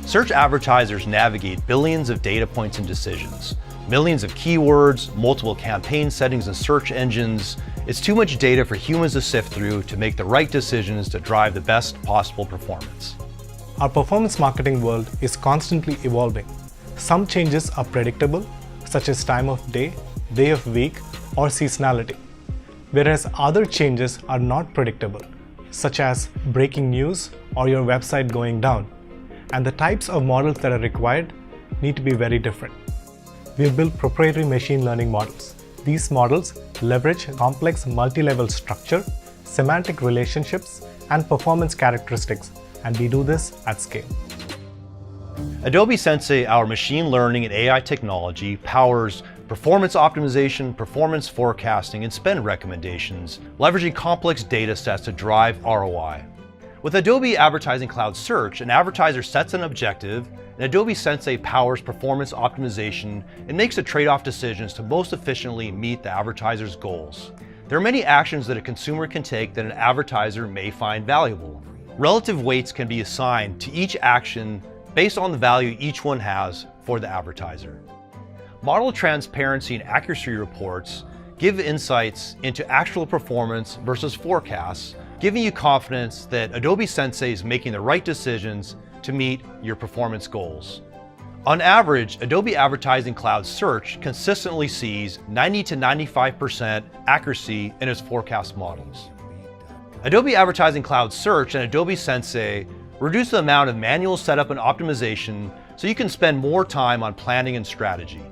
Search advertisers navigate billions of data points and decisions, millions of keywords, multiple campaign settings and search engines. It's too much data for humans to sift through to make the right decisions to drive the best possible performance. Our performance marketing world is constantly evolving. Some changes are predictable, such as time of day of week, or seasonality, whereas other changes are not predictable, such as breaking news or your website going down. And the types of models that are required need to be very different. We have built proprietary machine learning models. These models leverage complex multi-level structure, semantic relationships, and performance characteristics, and we do this at scale. Adobe Sensei, our machine learning and AI technology, powers performance optimization, performance forecasting, and spend recommendations, leveraging complex data sets to drive ROI. With Adobe Advertising Cloud Search, an advertiser sets an objective, and Adobe Sensei powers performance optimization and makes the trade-off decisions to most efficiently meet the advertiser's goals. There are many actions that a consumer can take that an advertiser may find valuable. Relative weights can be assigned to each action based on the value each one has for the advertiser. Model transparency and accuracy reports give insights into actual performance versus forecasts, giving you confidence that Adobe Sensei is making the right decisions to meet your performance goals. On average, Adobe Advertising Cloud Search consistently sees 90 to 95% accuracy in its forecast models. Adobe Advertising Cloud Search and Adobe Sensei reduce the amount of manual setup and optimization so you can spend more time on planning and strategy.